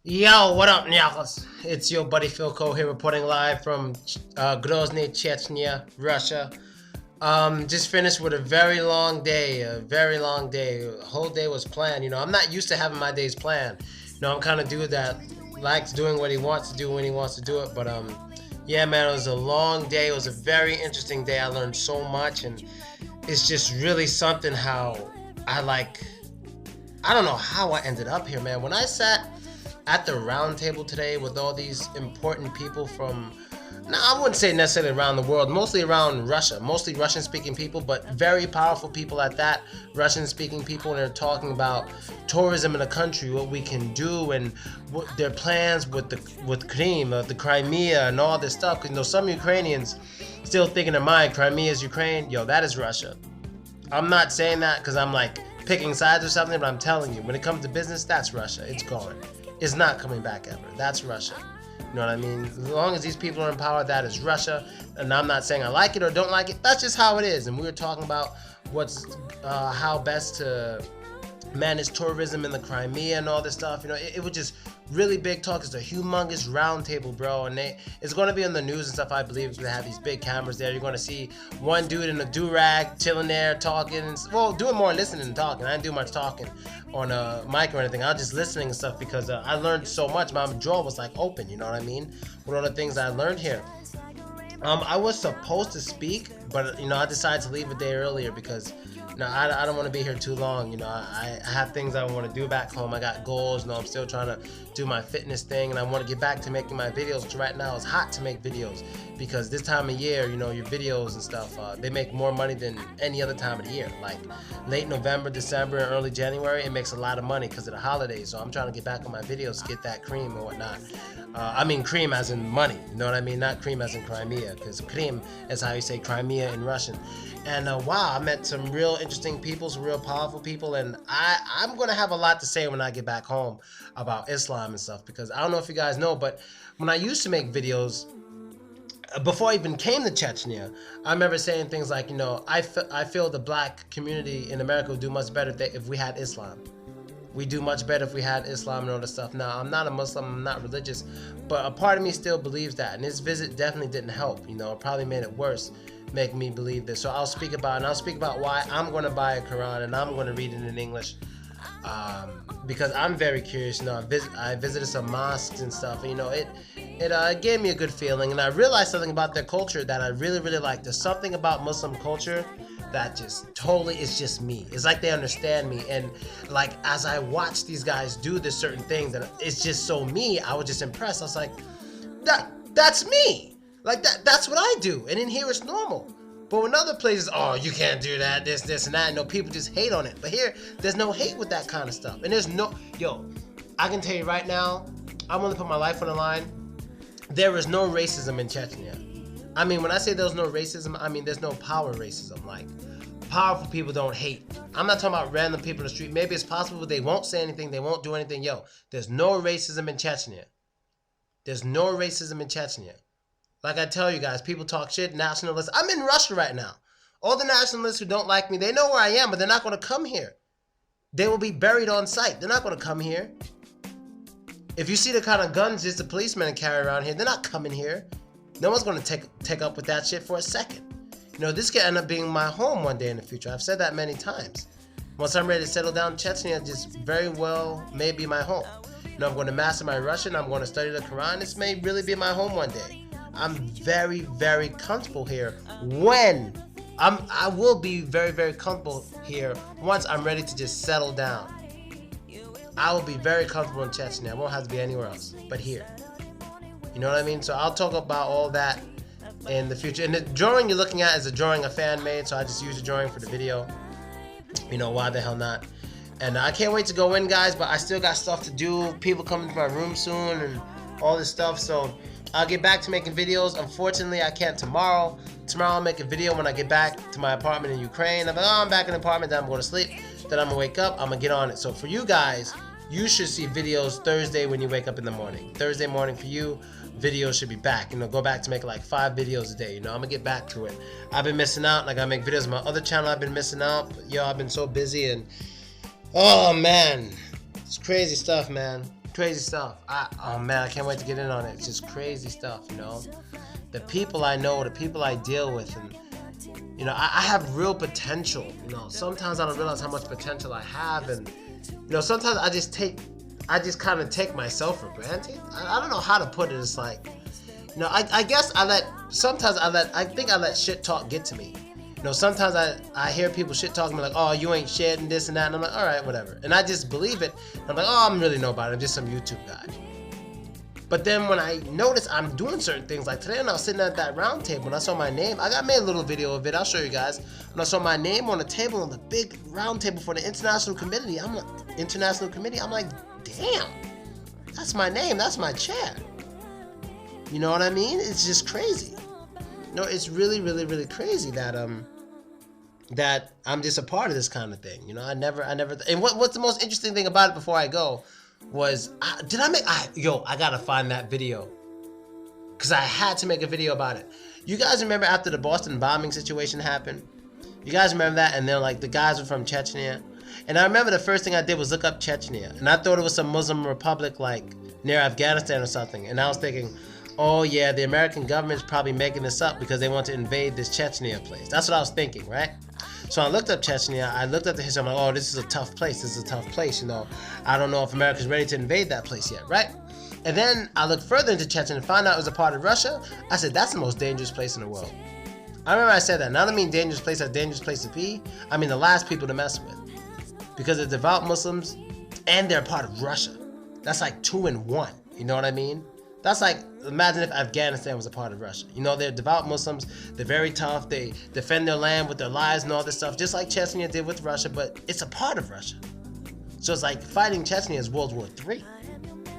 Yo, what up, Nyakos? It's your buddy Philko here reporting live from Grozny, Chechnya, Russia. Just finished with a very long day, The whole day was planned. I'm not used to having my days planned. I'm kind of dude that likes doing what he wants to do when he wants to do it. But yeah, man, it was a long day. It was a very interesting day. I learned so much, and it's just really something how I don't know how I ended up here, man. When I sat at the round table today with all these important people from, now I wouldn't say necessarily around the world, mostly around Russia, mostly Russian speaking people, but very powerful people at that, Russian speaking people, and they're talking about tourism in the country, what we can do, and what their plans with the Crimea and all this stuff. Because some Ukrainians still think in their mind Crimea is Ukraine. Yo, that is Russia. I'm not saying that because I'm like picking sides or something, but I'm telling you, when it comes to business, that's Russia. It's gone. It's not coming back ever. That's Russia. You know what I mean? As long as these people are in power, that is Russia. And I'm not saying I like it or don't like it. That's just how it is. And we were talking about how best to manage tourism in the Crimea and all this stuff. It was just really big talk. It's a humongous round table, bro, and it's going to be on the news and stuff. I believe they have these big cameras there. You're going to see one dude in a do-rag chilling there talking, doing more listening than talking. I didn't do much talking on a mic or anything. I was just listening and stuff because I learned so much. My jaw was like open, you know what I mean, with all the things I learned here. I was supposed to speak, but I decided to leave a day earlier because I don't want to be here too long. I have things I want to do back home. I got goals. I'm still trying to do my fitness thing, and I want to get back to making my videos, which right now is hot to make videos because this time of year, your videos and stuff, they make more money than any other time of the year. Like late November, December, and early January, it makes a lot of money because of the holidays. So I'm trying to get back on my videos to get that cream and whatnot. I mean cream as in money, you know what I mean? Not cream as in Crimea, because cream is how you say Crimea in Russian. And wow, I met some real interesting people, some real powerful people, and I'm going to have a lot to say when I get back home about Islam and stuff, because I don't know if you guys know, but when I used to make videos, before I even came to Chechnya, I remember saying things like, I feel the black community in America would do much better if we had Islam. We do much better if we had Islam and all this stuff. Now, I'm not a Muslim, I'm not religious, but a part of me still believes that. And this visit definitely didn't help. It probably made it worse, make me believe this. So I'll speak about why I'm going to buy a Quran and I'm going to read it in English. Because I'm very curious. I visited some mosques and stuff. And, it gave me a good feeling. And I realized something about their culture that I really, really like. There's something about Muslim culture that just totally is just me. It's like they understand me, and like as I watch these guys do this certain things, and it's just so me. I was just impressed. I was like, that's me. Like that's what I do, and in here it's normal. But in other places, oh, you can't do that, this and that. People just hate on it. But here, there's no hate with that kind of stuff, and there's no I can tell you right now, I'm gonna put my life on the line. There is no racism in Chechnya. I mean, when I say there's no racism, I mean there's no power racism. Like, powerful people don't hate. I'm not talking about random people in the street. Maybe it's possible they won't say anything, they won't do anything. There's no racism in Chechnya. There's no racism in Chechnya. Like I tell you guys, people talk shit, nationalists. I'm in Russia right now. All the nationalists who don't like me, they know where I am, but they're not going to come here. They will be buried on sight. They're not going to come here. If you see the kind of guns just the policemen carry around here, they're not coming here. No one's going to take up with that shit for a second. This could end up being my home one day in the future. I've said that many times. Once I'm ready to settle down, Chechnya just very well may be my home. I'm going to master my Russian. I'm going to study the Quran. This may really be my home one day. I'm very, very comfortable here I will be very, very comfortable here once I'm ready to just settle down. I will be very comfortable in Chechnya. I won't have to be anywhere else but here. You know what I mean? So I'll talk about all that in the future. And the drawing you're looking at is a drawing a fan made, so I just used the drawing for the video. Why the hell not? And I can't wait to go in, guys, but I still got stuff to do. People coming to my room soon and all this stuff, so I'll get back to making videos. Unfortunately, I can't tomorrow. Tomorrow I'll make a video when I get back to my apartment in Ukraine. I'm like, I'm back in the apartment, then I'm going to sleep. Then I'm going to wake up, I'm going to get on it. So for you guys, you should see videos Thursday when you wake up in the morning. Thursday morning for you, videos should be back. Go back to make like 5 videos a day. I'm gonna get back to it. I've been missing out. Like, I make videos on my other channel. I've been missing out. But, I've been so busy, and oh man, it's crazy stuff, man. crazy stuff. Oh man, I can't wait to get in on it. It's just crazy stuff, you know. The people I know, the people I deal with, and you know, I have real potential. You know, sometimes I don't realize how much potential I have, and you know, sometimes I just kind of take myself for granted. I don't know how to put it. It's like, you know, I guess I think I let shit talk get to me. You know, sometimes I hear people shit talking me like, oh, you ain't shit and this and that, and I'm like, all right, whatever. And I just believe it. I'm like, oh, I'm really nobody. I'm just some YouTube guy. But then when I notice I'm doing certain things, like today when I was sitting at that round table and I saw my name, I made a little video of it, I'll show you guys. When I saw my name on the table, on the big round table for the international committee, I'm like, damn, that's my name, that's my chair. You know what I mean? It's just crazy. No, it's really, really, really crazy that I'm just a part of this kind of thing. You know, I never. And what's the most interesting thing about it before I go was, I gotta find that video, because I had to make a video about it. You guys remember after the Boston bombing situation happened? You guys remember that? And then like the guys were from Chechnya, and I remember the first thing I did was look up Chechnya, and I thought it was some Muslim republic like near Afghanistan or something, and I was thinking, oh yeah, the American government's probably making this up because they want to invade this Chechnya place. That's what I was thinking, right? So I looked up Chechnya, I looked at the history, I'm like, oh, this is a tough place, you know. I don't know if America's ready to invade that place yet, right? And then I looked further into Chechnya and found out it was a part of Russia. I said, that's the most dangerous place in the world. I remember I said that, and I don't mean dangerous place as dangerous place to be, I mean the last people to mess with. Because they're devout Muslims, and they're a part of Russia. That's like 2 in 1, you know what I mean? That's like, imagine if Afghanistan was a part of Russia. You know, they're devout Muslims, they're very tough, they defend their land with their lives and all this stuff, just like Chechnya did with Russia, but it's a part of Russia. So it's like fighting Chechnya is World War III.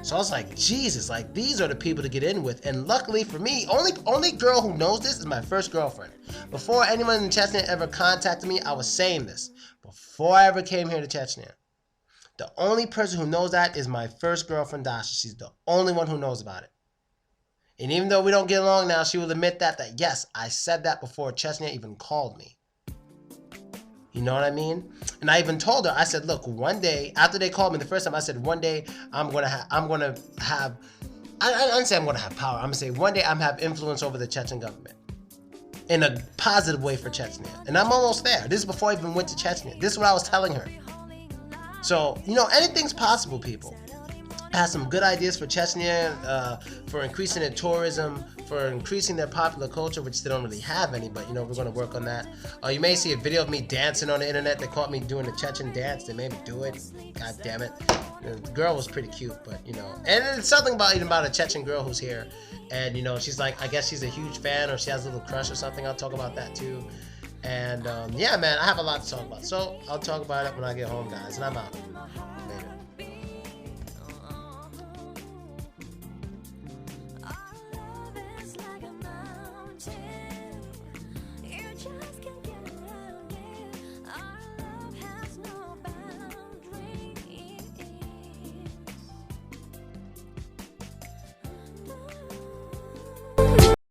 So I was like, Jesus, like these are the people to get in with. And luckily for me, only girl who knows this is my first girlfriend. Before anyone in Chechnya ever contacted me, I was saying this. Before I ever came here to Chechnya, the only person who knows that is my first girlfriend, Dasha. She's the only one who knows about it. And even though we don't get along now, she will admit that yes, I said that before Chechnya even called me. You know what I mean? And I even told her, I said, look, one day, after they called me the first time, I said, one day I didn't say I'm gonna have power. I'm gonna say one day I'm have influence over the Chechen government in a positive way for Chechnya. And I'm almost there. This is before I even went to Chechnya. This is what I was telling her. So, you know, anything's possible, people. I have some good ideas for Chechnya, for increasing their tourism, for increasing their popular culture, which they don't really have any, but you know, we're going to work on that. You may see a video of me dancing on the internet. They caught me doing the Chechen dance. They made me do it. God damn it. The girl was pretty cute, but you know, and it's something about a Chechen girl who's here, and you know, she's like, I guess she's a huge fan, or she has a little crush or something. I'll talk about that too. And yeah, man, I have a lot to talk about, so I'll talk about it when I get home, guys, and I'm out.